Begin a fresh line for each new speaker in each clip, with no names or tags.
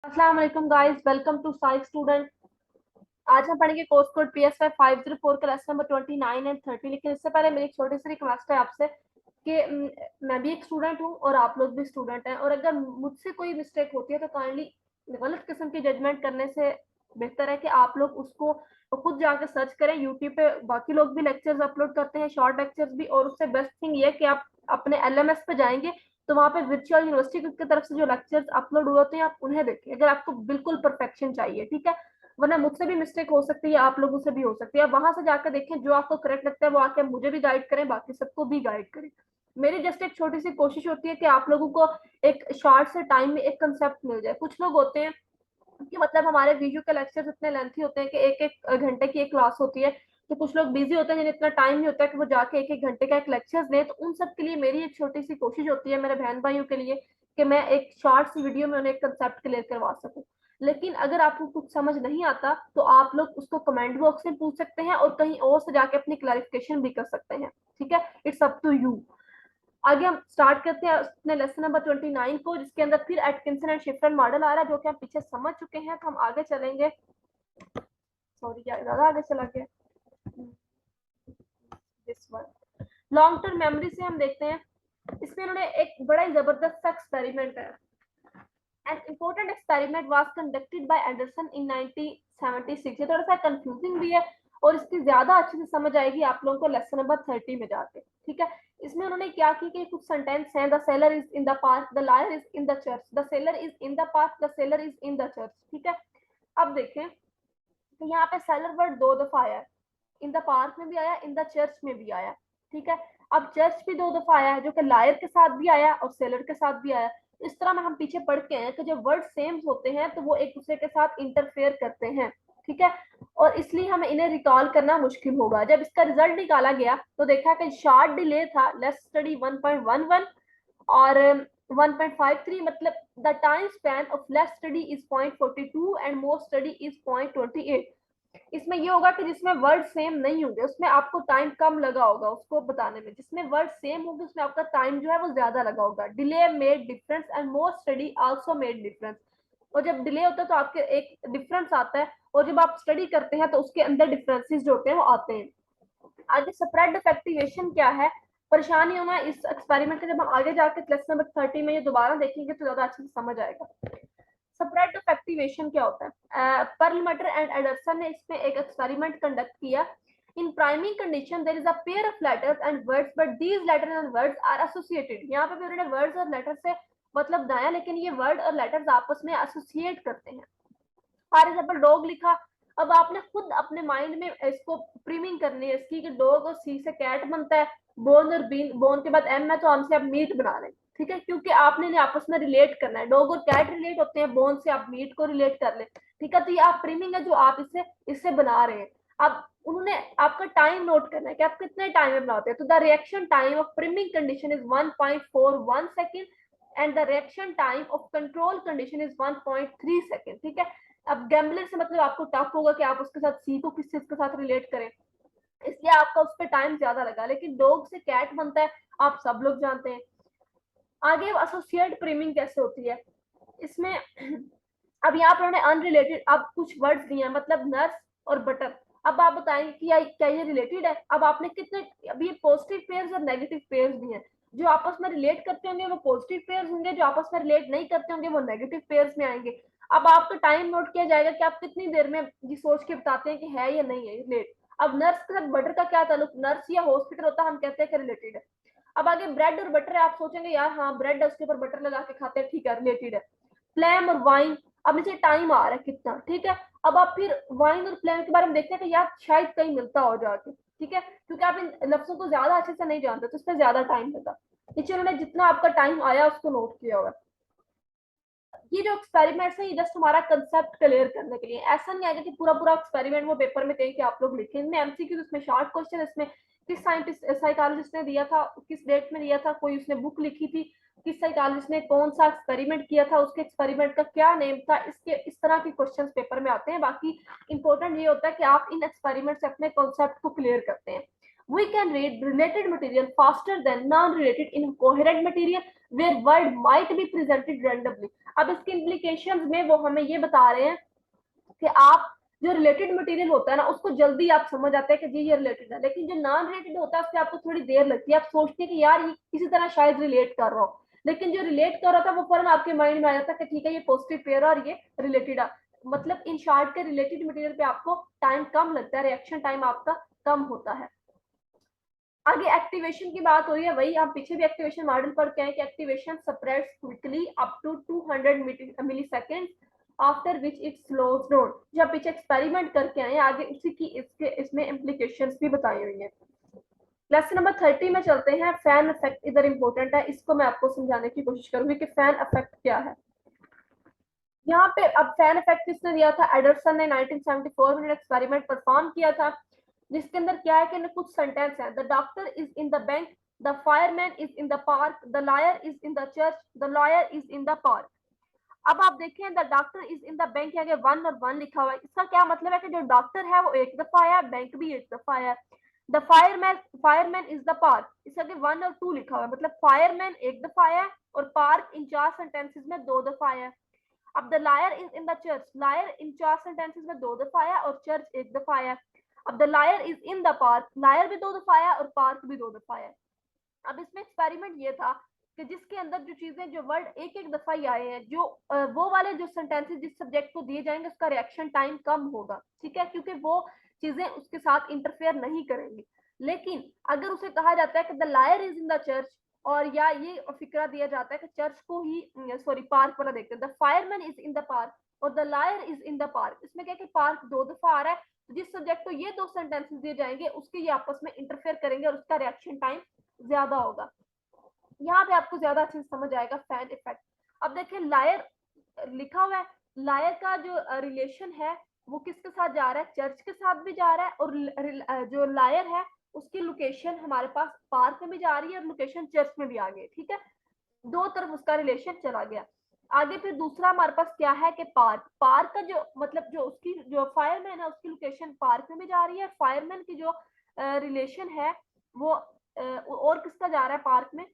अस्सलाम वालेकुम guys, welcome to science student. आज हम पढ़ेंगे कोर्स कोड PSY 504 का लेसन नंबर 29 एंड 30। लेकिन इससे पहले मेरी एक छोटी सी रिक्वेस्ट है आपसे कि मैं भी एक स्टूडेंट हूँ और आप लोग भी स्टूडेंट हैं, और अगर मुझसे कोई मिस्टेक होती है तो काइंडली गलत किस्म की जजमेंट करने से बेहतर है कि आप लोग उसको खुद जाकर सर्च करें। यूट्यूब पे बाकी लोग भी लेक्चर्स अपलोड करते हैं, शॉर्ट लेक्चर्स भी, और उससे बेस्ट थिंग ये है कि आप अपने LMS पे जाएंगे तो वहां पे वर्चुअल यूनिवर्सिटी की तरफ से जो लेक्चर्स अपलोड हुए होते हैं आप उन्हें देखें, अगर आपको बिल्कुल परफेक्शन चाहिए। ठीक है, वरना मुझसे भी मिस्टेक हो सकती है, आप लोगों से भी हो सकती है। आप वहां से जाकर देखें, जो आपको करेक्ट लगता है वो आके मुझे भी गाइड करें, बाकी सबको भी गाइड करें। मेरी जस्ट एक छोटी सी कोशिश होती है कि आप लोगों को एक शॉर्ट से टाइम में एक कंसेप्ट मिल जाए। कुछ लोग होते हैं कि मतलब हमारे वीडियो के लेक्चर्स इतने लेंथी होते हैं कि एक एक घंटे की एक क्लास होती है, तो कुछ लोग बिजी होते हैं जिन्हें इतना टाइम नहीं होता है कि वो जाके एक एक घंटे का एक लेक्चर दें। तो उन सब के लिए मेरी एक छोटी सी कोशिश होती है, मेरे बहन भाइयों के लिए, कि मैं एक शॉर्ट सी वीडियो में उन्हें एक कंसेप्ट क्लियर करवा सकूं। लेकिन अगर आपको कुछ समझ नहीं आता तो आप लोग उसको कमेंट बॉक्स में पूछ सकते हैं और कहीं और से जाके अपनी क्लैरिफिकेशन भी कर सकते हैं। ठीक है, इट्स अप टू यू। आगे हम स्टार्ट करते हैं अपने लेसन नंबर 29 को, जिसके अंदर फिर एटकिंसन एंड शिफ्टन मॉडल आ रहा है, जो कि हम पीछे समझ चुके हैं। तो हम आगे चलेंगे। सॉरी, ज्यादा आगे चला गया। This one long term memory से हम देखते हैं। इसमें उन्होंने एक बड़ा ही जबरदस्त सा एक्सपेरिमेंट है। An important experiment was conducted by Anderson in 1976। ये थोड़ा सा कंफ्यूजिंग भी है और इसकी ज्यादा अच्छे से समझ आएगी आप लोगों को लेसन नंबर 30 में जाके। ठीक है, इसमें उन्होंने क्या की कि कुछ सेंटेंस हैं, the sailor is in the park, the liar is in the church, the sailor is in the park, the sailor is in the church. ठीक है, अब देखें तो यहाँ पे सेलर वर्ड दो दफा आया है, इन द पार्क में भी आया, इन द चर्च में भी आया। ठीक है, अब चर्च भी दो दफा आया है, जो कि लायर के साथ भी आया और सेलर के साथ भी आया। इस तरह में हम पीछे पढ़ के हैं कि जब वर्ड सेम होते हैं तो वो एक दूसरे के साथ इंटरफेयर करते हैं। ठीक है, और इसलिए हमें इन्हें रिकॉल करना मुश्किल होगा। जब इसका रिजल्ट निकाला गया तो देखा कि शार्ट डिले था, लेस स्टडी 1.11 और 1.53, मतलब the time span of less study is 0.42 and more study is 0.28। इसमें ये होगा कि जिसमें वर्ड सेम नहीं होंगे उसमें आपको टाइम कम लगा होगा उसको बताने में, जिसमें वर्ड सेम होंगे उसमें आपका टाइम जो है वो ज्यादा लगा होगा। Delay made difference and more study also made difference. और जब डिले होता है तो आपके एक डिफरेंस आता है, और जब आप स्टडी करते हैं तो उसके अंदर डिफरेंसेस जो होते हैं वो आते हैं। आगे स्प्रेड इफेक्टिवेशन क्या है, परेशानी होना इस एक्सपेरिमेंट के, जब हम आगे जाके लेसन नंबर 30 में ये दोबारा देखेंगे तो ज्यादा अच्छे से समझ आएगा। स्प्रेड इफेक्टिवेशन क्या होता है। परलमेटर एंड एडरसन ने इसमें एक एक्सपेरिमेंट कंडक्ट किया। In priming condition there is a pair of letters and words but these letters and words are associated. यहाँ पे भी उन्होंने वर्ड्स और लेटर से मतलब बनाया, लेकिन ये वर्ड और लेटर्स आपस में एसोसिएट करते हैं। फॉर एग्जाम्पल डॉग लिखा, अब आपने खुद अपने माइंड में इसको प्रीमिंग करनी है इसकी कि डॉग और सी से कैट बनता है, बोन और बीन, बोन के बाद एम है तो हमसे आप मीट बना रहे हैं। ठीक है, क्योंकि आपने इन्हें आपस में रिलेट करना है, डॉग और कैट रिलेट होते हैं, बोन से आप मीट को रिलेट कर ले। ठीक है, तो ये आप प्रीमिंग है जो आप इससे इससे बना रहे हैं। अब उन्होंने आपका टाइम नोट करना है कि आप कितने टाइम में बनाते हैं। तो the reaction time of प्रीमिंग condition is 1.41 second and the reaction time of control condition is 1.3 second. ठीक है, अब गैम्बलर से मतलब आपको टफ होगा कि आप उसके साथ सी को किस चीज के साथ रिलेट करें, इसलिए आपका उस पर टाइम ज्यादा लगा। लेकिन डॉग से कैट बनता है, आप सब लोग जानते हैं। आगे एसोसिएट प्रीमिंग कैसे होती है इसमें। अब यहाँ पर उन्होंने अनरिलेटेड अब कुछ वर्ड्स दिए हैं, मतलब नर्स और बटर। अब आप बताएंगे कि क्या ये रिलेटेड है। अब आपने कितने, अब ये पॉजिटिव पेयर्स और नेगेटिव पेयर्स भी हैं, जो आपस में रिलेट करते होंगे वो पॉजिटिव पेयर्स होंगे, जो आपस में रिलेट नहीं करते होंगे वो नेगेटिव पेयर्स में आएंगे। अब आपका टाइम नोट किया जाएगा कि आप कितनी देर में ये सोच के बताते हैं कि है या नहीं है रिलेट। अब नर्स के साथ बटर का क्या ताल्लुक, नर्स या हॉस्पिटल होता है, हम कहते हैं कि रिलेटेड है। अब आगे ब्रेड और बटर है, आप सोचेंगे यार हाँ ब्रेड है उसके ऊपर बटर लगा के खाते हैं, ठीक है रिलेटेड है। फ्लैम और वाइन, अब नीचे टाइम आ रहा है कितना। ठीक है, अब आप फिर वाइन और फ्लैम के बारे में देखते हैं कि यार शायद कहीं मिलता हो जाके। ठीक है, क्योंकि आप इन लफ्जों को ज्यादा अच्छे से नहीं जानते तो इसमें ज्यादा टाइम लगा। नीचे उन्होंने जितना आपका टाइम आया उसको नोट किया हुआ। ये जो एक्सपेरिमेंट्स है ये जस्ट हमारा कंसेप्ट क्लियर करने के लिए, ऐसा नहीं आएगा कि पूरा पूरा एक्सपेरिमेंट वो पेपर में कहीं कि आप लोग लिखें। इनमें MCQ, इसमें शॉर्ट क्वेश्चन, इसमें किस साइंटिस्ट साइकोलॉजिस्ट ने दिया था, किस डेट में दिया था, कोई उसने बुक लिखी थी, किस साइकोलॉजिस्ट ने कौन सा एक्सपेरिमेंट किया था, उसके एक्सपेरिमेंट का क्या नेम था, इसके इस तरह के क्वेश्चंस पेपर में आते हैं। बाकी इंपॉर्टेंट ये होता है कि आप इन एक्सपेरिमेंट से अपने कॉन्सेप्ट को क्लियर करते हैं। We can read related material faster than non-related incoherent material where word might be presented randomly. अब इसके implications में वो हमें ये बता रहे हैं कि आप जो रिलेटेड मटेरियल होता है ना उसको जल्दी आप समझ आते हैं कि जी ये रिलेटेड है, लेकिन जो नॉन रिलेटेड होता है उससे आपको थोड़ी देर लगती है, आप सोचते हैं कि यार ये किसी तरह शायद रिलेट कर रहा हो, लेकिन जो रिलेट कर रहा था वो फौरन आपके माइंड में आ जाता है कि ठीक है ये पॉजिटिव पेयर और ये रिलेटेड है। मतलब इन शॉर्ट के रिलेटेड मटेरियल पे आपको टाइम कम लगता है, रिएक्शन टाइम आपका कम होता है। आगे एक्टिवेशन की बात हो रही है, वही हम पीछे भी एक्टिवेशन मॉडल पढ़ के हैं कि activation spreads quickly up to 200 millisecond after which it slows down. जब पीछे एक्सपेरिमेंट करके आए आगे उसी की इसमें इम्प्लीकेशंस भी बताई हुई हैं। लेसन नंबर 30 में चलते हैं। फैन इफेक्ट इधर इंपॉर्टेंट है, इसको मैं आपको समझाने की कोशिश करूंगी कि फैन इफेक्ट क्या है। यहाँ पे अब फैन इफेक्ट किसने दिया था, एडरसन ने 1974 में एक्सपेरिमेंट परफॉर्म किया था, जिसके अंदर क्या है कि कुछ सेंटेंस है, the doctor is in the bank, the fireman is in the park, the lawyer is in the church, the lawyer is in the park. अब आप देखें the doctor is in the bank, आगे 1 और 1 लिखा हुआ है, इसका क्या मतलब है कि जो डॉक्टर है वो एक दफा आया, बैंक भी एक दफा आया। The fireman is the park, इसका 1 और 2 लिखा हुआ है, मतलब फायरमैन एक दफा आया और पार्क इन 4 सेंटेंसेस में 2 दफा आया। अब the liar is in the church, liar in 4 sentences में 2 दफा आया और चर्च एक दफा आया। अब the liar is in the park, liar भी 2 दफा आया और पार्क भी 2 दफा आया। अब इसमें एक्सपेरिमेंट ये था कि जिसके अंदर जो चीजें जो वर्ड एक एक दफा ही आए हैं, जो वो वाले जो सेंटेंसेस जिस सब्जेक्ट को दिए जाएंगे उसका रिएक्शन टाइम कम होगा, ठीक है, क्योंकि वो चीजें उसके साथ इंटरफेयर नहीं करेंगी। लेकिन अगर उसे कहा जाता है कि the liar is in the church, और या ये फिक्रा दिया जाता है कि चर्च को ही सॉरी पार्क वाला देखते हैं, the fireman is in the park और the liar is in the park, इसमें क्या कि पार्क 2 दफा आ रहा है, तो जिस सब्जेक्ट को ये 2 सेंटेंसेस दिए जाएंगे उसके ये आपस में इंटरफेयर करेंगे और उसका रिएक्शन टाइम ज्यादा होगा। यहाँ पे आपको ज्यादा अच्छे से समझ आएगा फैन इफेक्ट। अब देखिए लायर लिखा हुआ है, लायर का जो रिलेशन है वो किसके साथ जा रहा है, चर्च के साथ भी जा रहा है, और जो लायर है उसकी लोकेशन हमारे पास पार्क में भी जा रही है और लोकेशन चर्च में भी आ गई, ठीक है, दो तरफ उसका रिलेशन चला गया। आगे फिर दूसरा हमारे पास क्या है कि पार्क, पार्क का जो मतलब जो उसकी जो फायरमैन है उसकी लोकेशन पार्क में भी जा रही है, फायरमैन की जो रिलेशन है वो और किसका जा रहा है पार्क में,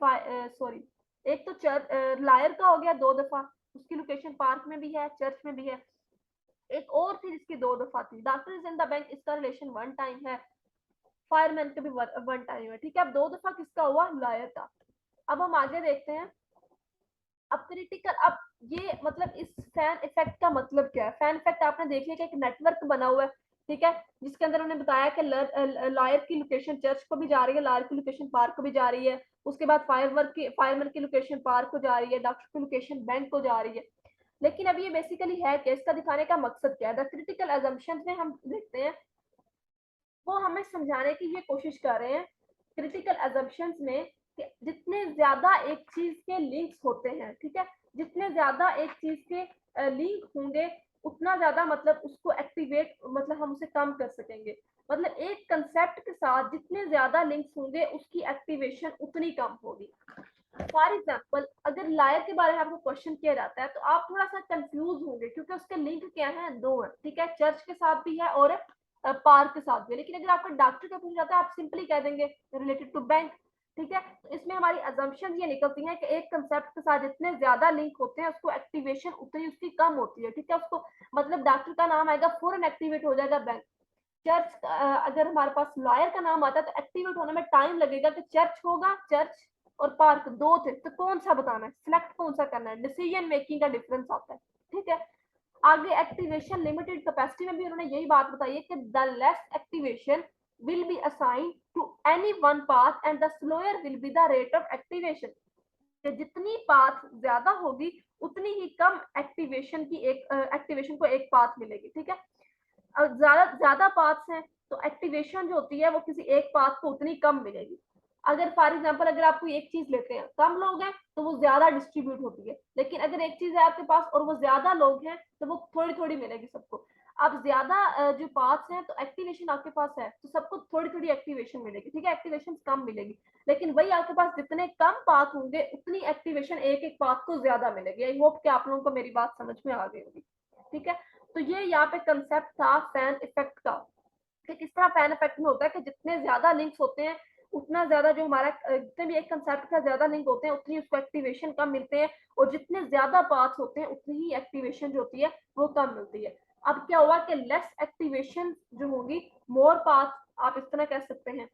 सॉरी एक तो चर्च लायर का हो गया 2 दफा, उसकी लोकेशन पार्क में भी है चर्च में भी है। एक और थी जिसकी 2 दफा थी, doctor is in the bank, इसका रिलेशन 1 टाइम है, फायरमैन का भी 1 टाइम है, ठीक है। अब 2 दफा किसका हुआ, लायर का। अब हम आगे देखते हैं। अब क्रिटिकल, अब ये मतलब इस फैन इफेक्ट का मतलब क्या है। फैन इफेक्ट आपने देख लिया कि एक नेटवर्क बना हुआ है, ठीक है, जिसके अंदर उन्होंने बताया कि लॉयर की लोकेशन चर्च को भी जा रही है, लॉयर की लोकेशन पार्क को भी जा रही है, उसके बाद फायरमैन की लोकेशन पार्क को जा रही है, डॉक्टर की लोकेशन बैंक को जा रही है। लेकिन अब ये बेसिकली है कि इसका दिखाने का मकसद क्या है। द क्रिटिकल अजम्पशन में हम देखते हैं वो हमें समझाने की ये कोशिश कर रहे हैं क्रिटिकल अजम्पशंस में कि जितने ज्यादा एक चीज के लिंक्स होते हैं, ठीक है, जितने ज्यादा एक चीज के लिंक होंगे उतना ज्यादा मतलब उसको एक्टिवेट मतलब हम उसे कम कर सकेंगे। मतलब एक कंसेप्ट के साथ जितने ज्यादा लिंक्स होंगे उसकी एक्टिवेशन उतनी कम होगी। फॉर एग्जाम्पल अगर लायर के बारे में आपको क्वेश्चन किया जाता है तो आप थोड़ा सा कंफ्यूज होंगे क्योंकि उसके लिंक क्या है, 2 है, ठीक है, चर्च के साथ भी है और पार्क के साथ भी है। लेकिन अगर आपको डॉक्टर का पूछा जाता है आप सिंपली कह देंगे रिलेटेड टू बैंक, ठीक है। तो इसमें हमारी अजम्पशन ये निकलती है कि एक कंसेप्ट के साथ जितने ज्यादा लिंक होते हैं उसको एक्टिवेशन उतनी उसकी कम होती है, ठीक है। उसको मतलब डॉक्टर का नाम आएगा फौरन एक्टिवेट हो जाएगा बैंक। चर्च अगर हमारे पास लॉयर का नाम आता है तो एक्टिवेट होने में टाइम लगेगा कि चर्च होगा, चर्च और पार्क 2 थे तो कौन सा बताना है, सिलेक्ट कौन सा करना है, डिसीजन मेकिंग का डिफरेंस आता है, ठीक है। आगे एक्टिवेशन लिमिटेड कैपेसिटी में भी उन्होंने यही बात बताई है कि the less activation will be assigned to any one path and the slower will be the rate of activation. जितनी पाथ ज्यादा होगी उतनी ही कम एक्टिवेशन को एक पाथ मिलेगी, ठीक है। ज्यादा ज्यादा पाथ्स हैं तो एक्टिवेशन जो होती है वो किसी एक पाथ को उतनी कम मिलेगी। अगर फॉर एग्जांपल अगर आप कोई एक चीज लेते हैं, कम लोग हैं तो वो ज्यादा डिस्ट्रीब्यूट होती है, लेकिन अगर एक चीज है आपके पास और वो ज्यादा लोग हैं तो वो थोड़ी थोड़ी मिलेगी सबको। अब ज्यादा जो पाथ्स हैं तो एक्टिवेशन आपके पास है तो सबको थोड़ी थोड़ी एक्टिवेशन मिलेगी, ठीक है, एक्टिवेशन कम मिलेगी। लेकिन वही आपके पास जितने कम पाथ होंगे उतनी एक्टिवेशन एक एक पाथ को ज्यादा मिलेगी। आई होप कि आप लोगों को मेरी बात समझ में आ गई होगी, ठीक है। तो ये यहाँ पे कंसेप्ट था फैन इफेक्ट का। कि किस तरह फैन इफेक्ट में होता है कि जितने ज्यादा लिंक्स होते हैं उतना ज्यादा जो हमारा जितने भी एक कंसेप्ट का ज्यादा लिंक होते हैं उतनी उसको एक्टिवेशन कम मिलते हैं, और जितने ज्यादा पाथ्स होते हैं उतनी ही एक्टिवेशन जो होती है वो कम मिलती है। अब क्या हुआ कि लेस एक्टिवेशन जो होगी, मोर पाथ, आप इस तरह कह सकते हैं।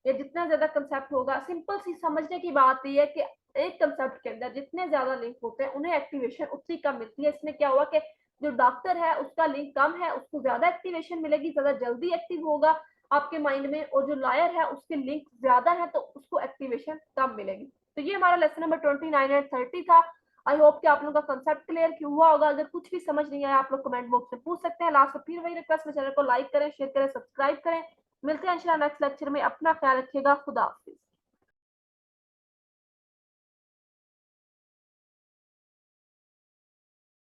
ये जितना ज्यादा कंसेप्ट होगा, सिंपल सी समझने की बात यह है कि एक कंसेप्ट के अंदर जितने ज्यादा लिंक होते हैं उन्हें एक्टिवेशन उतनी कम मिलती है। इसमें क्या हुआ कि जो डॉक्टर है उसका लिंक कम है, उसको ज्यादा एक्टिवेशन मिलेगी, ज्यादा जल्दी एक्टिव होगा आपके माइंड में, और जो लायर है उसके लिंक ज्यादा है तो उसको एक्टिवेशन कम मिलेगी। तो ये हमारा लेसन नंबर 29 एंड 30 था। आई होप कि आप लोगों का कंसेप्ट क्लियर क्यों हुआ होगा। अगर कुछ भी समझ नहीं आया आप लोग कमेंट बॉक्स में पूछ सकते हैं। लास्ट में फिर वही रिक्वेस्ट, चैनल को लाइक करें, शेयर करें, सब्सक्राइब करें। मिलते हैं इंशाल्लाह नेक्स्ट लेक्चर में। अपना ख्याल रखिएगा। खुदा हाफिज।